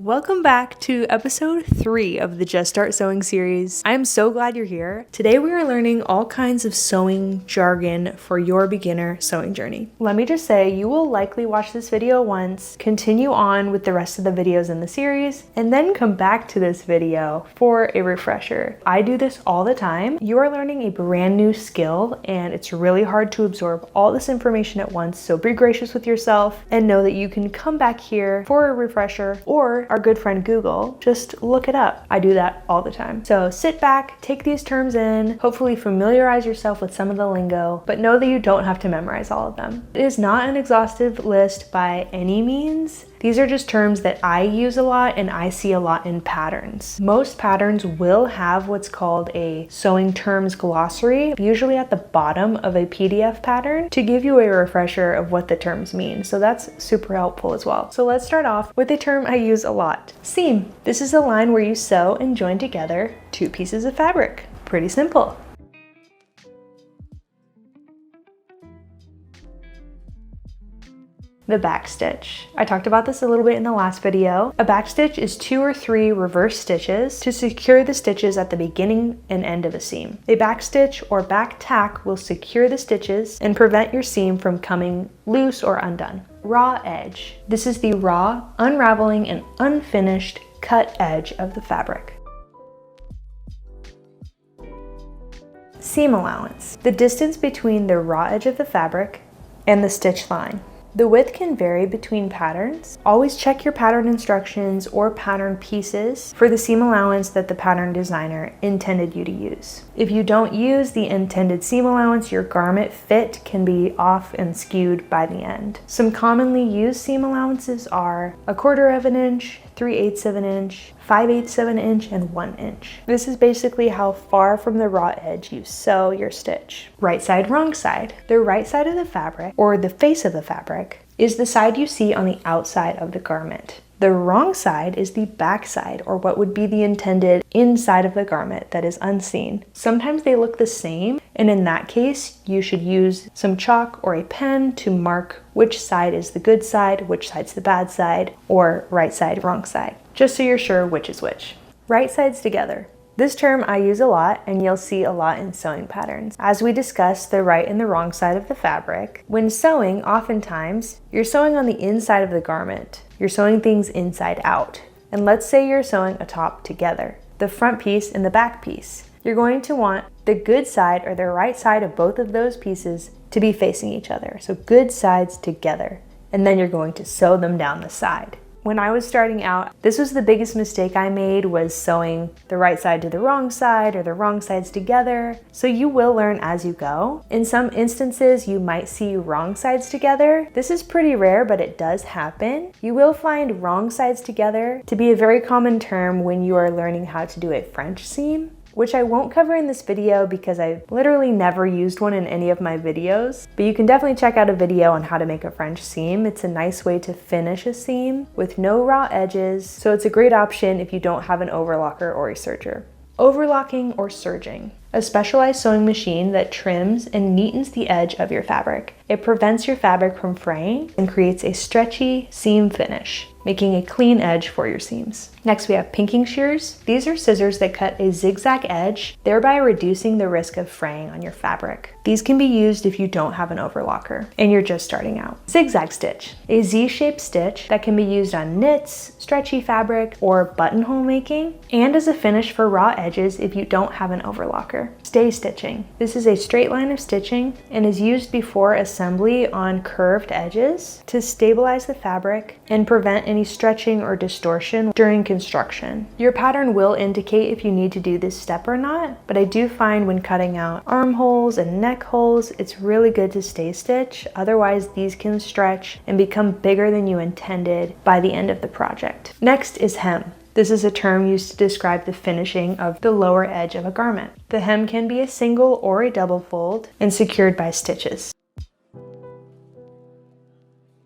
Welcome back to episode 3 of the Just Start Sewing series. I am so glad you're here. Today we are learning all kinds of sewing jargon for your beginner sewing journey. Let me just say, you will likely watch this video once, continue on with the rest of the videos in the series, and then come back to this video for a refresher. I do this all the time. You are learning a brand new skill and it's really hard to absorb all this information at once, so be gracious with yourself and know that you can come back here for a refresher, or our good friend Google, just look it up. I do that all the time. So sit back, take these terms in, hopefully familiarize yourself with some of the lingo, but know that you don't have to memorize all of them. It is not an exhaustive list by any means. These are just terms that I use a lot and I see a lot in patterns. Most patterns will have what's called a sewing terms glossary, usually at the bottom of a PDF pattern, to give you a refresher of what the terms mean. So that's super helpful as well. So let's start off with a term I use a lot. Seam. This is a line where you sew and join together two pieces of fabric. Pretty simple. The back stitch. I talked about this a little bit in the last video. A back stitch is 2 or 3 reverse stitches to secure the stitches at the beginning and end of a seam. A back stitch or back tack will secure the stitches and prevent your seam from coming loose or undone. Raw edge. This is the raw, unraveling, and unfinished cut edge of the fabric. Seam allowance. The distance between the raw edge of the fabric and the stitch line. The width can vary between patterns. Always check your pattern instructions or pattern pieces for the seam allowance that the pattern designer intended you to use. If you don't use the intended seam allowance, your garment fit can be off and skewed by the end. Some commonly used seam allowances are 1/4 of an inch, 3/8 of an inch, 5/8 of an inch, and 1 inch. This is basically how far from the raw edge you sew your stitch. Right side, wrong side. The right side of the fabric, or the face of the fabric, is the side you see on the outside of the garment. The wrong side is the back side, or what would be the intended inside of the garment that is unseen. Sometimes they look the same, and in that case, you should use some chalk or a pen to mark which side is the good side, which side's the bad side, or right side, wrong side, just so you're sure which is which. Right sides together. This term I use a lot, and you'll see a lot in sewing patterns. As we discussed the right and the wrong side of the fabric, when sewing, oftentimes, you're sewing on the inside of the garment. You're sewing things inside out. And let's say you're sewing a top together, the front piece and the back piece. You're going to want the good side or the right side of both of those pieces to be facing each other. So good sides together. And then you're going to sew them down the side. When I was starting out, this was the biggest mistake I made, was sewing the right side to the wrong side or the wrong sides together. So you will learn as you go. In some instances, you might see wrong sides together. This is pretty rare, but it does happen. You will find wrong sides together to be a very common term when you are learning how to do a French seam, which I won't cover in this video because I've literally never used one in any of my videos. But you can definitely check out a video on how to make a French seam. It's a nice way to finish a seam with no raw edges, so it's a great option if you don't have an overlocker or a serger. Overlocking or serging. A specialized sewing machine that trims and neatens the edge of your fabric. It prevents your fabric from fraying and creates a stretchy seam finish, making a clean edge for your seams. Next, we have pinking shears. These are scissors that cut a zigzag edge, thereby reducing the risk of fraying on your fabric. These can be used if you don't have an overlocker and you're just starting out. Zigzag stitch, a Z-shaped stitch that can be used on knits, stretchy fabric, or buttonhole making, and as a finish for raw edges if you don't have an overlocker. Stay stitching. This is a straight line of stitching and is used before assembly on curved edges to stabilize the fabric and prevent any stretching or distortion during construction. Your pattern will indicate if you need to do this step or not, but I do find when cutting out armholes and neck holes, it's really good to stay stitch. Otherwise, these can stretch and become bigger than you intended by the end of the project. Next is hem. This is a term used to describe the finishing of the lower edge of a garment. The hem can be a single or a double fold and secured by stitches.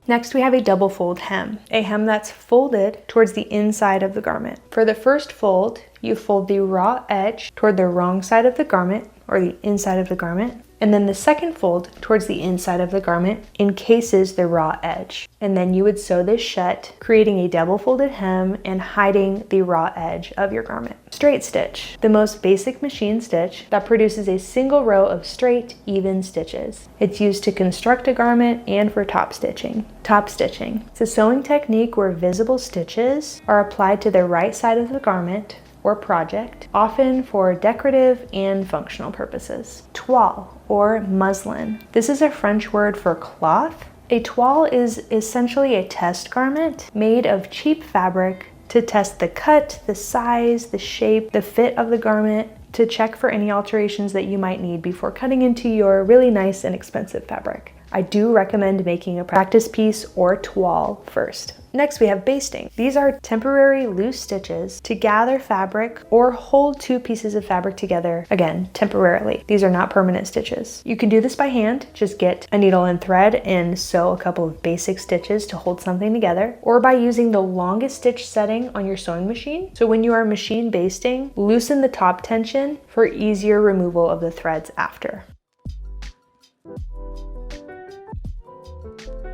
Next, we have a double fold hem, a hem that's folded towards the inside of the garment. For the first fold, you fold the raw edge toward the wrong side of the garment, or the inside of the garment. And then the second fold towards the inside of the garment encases the raw edge. And then you would sew this shut, creating a double folded hem and hiding the raw edge of your garment. Straight stitch, the most basic machine stitch that produces a single row of straight, even stitches. It's used to construct a garment and for top stitching. Top stitching. It's a sewing technique where visible stitches are applied to the right side of the garment or project, often for decorative and functional purposes. Toile, or muslin. This is a French word for cloth. A toile is essentially a test garment made of cheap fabric to test the cut, the size, the shape, the fit of the garment, to check for any alterations that you might need before cutting into your really nice and expensive fabric. I do recommend making a practice piece or toile first. Next, we have basting. These are temporary loose stitches to gather fabric or hold two pieces of fabric together, again, temporarily. These are not permanent stitches. You can do this by hand, just get a needle and thread and sew a couple of basic stitches to hold something together, or by using the longest stitch setting on your sewing machine. So when you are machine basting, loosen the top tension for easier removal of the threads after.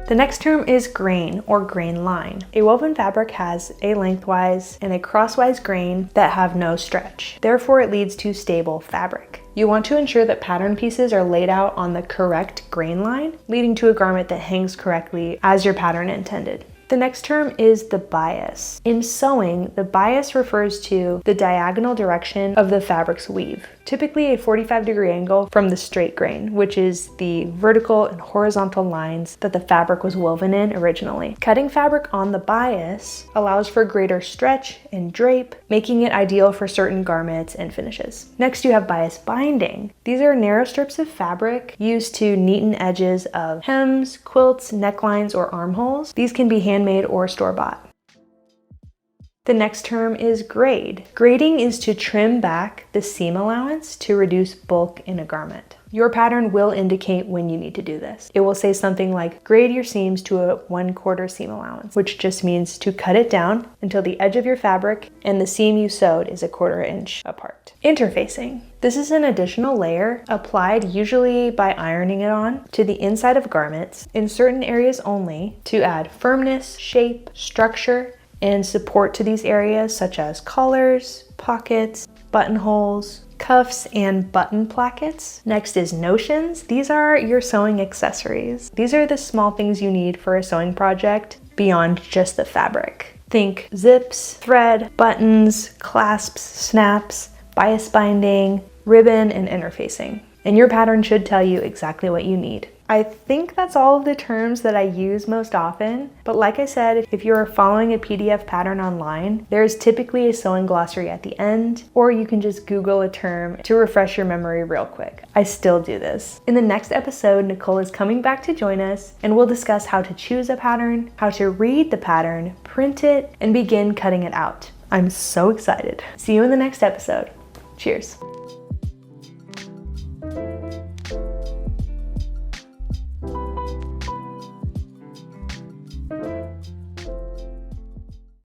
The next term is grain or grain line. A woven fabric has a lengthwise and a crosswise grain that have no stretch. Therefore, it leads to stable fabric. You want to ensure that pattern pieces are laid out on the correct grain line, leading to a garment that hangs correctly as your pattern intended. The next term is the bias. In sewing, the bias refers to the diagonal direction of the fabric's weave, typically a 45-degree angle from the straight grain, which is the vertical and horizontal lines that the fabric was woven in originally. Cutting fabric on the bias allows for greater stretch and drape, making it ideal for certain garments and finishes. Next, you have bias binding. These are narrow strips of fabric used to neaten edges of hems, quilts, necklines, or armholes. These can be handmade or store-bought. The next term is grade. Grading is to trim back the seam allowance to reduce bulk in a garment. Your pattern will indicate when you need to do this. It will say something like, grade your seams to a 1/4 seam allowance, which just means to cut it down until the edge of your fabric and the seam you sewed is a 1/4 inch apart. Interfacing. This is an additional layer applied usually by ironing it on to the inside of garments in certain areas only to add firmness, shape, structure, and support to these areas such as collars, pockets, buttonholes, cuffs, and button plackets. Next is notions. These are your sewing accessories. These are the small things you need for a sewing project beyond just the fabric. Think zips, thread, buttons, clasps, snaps, bias binding, ribbon, and interfacing. And your pattern should tell you exactly what you need. I think that's all of the terms that I use most often, but like I said, if you're following a PDF pattern online, there's typically a sewing glossary at the end, or you can just Google a term to refresh your memory real quick. I still do this. In the next episode, Nicole is coming back to join us, and we'll discuss how to choose a pattern, how to read the pattern, print it, and begin cutting it out. I'm so excited. See you in the next episode. Cheers.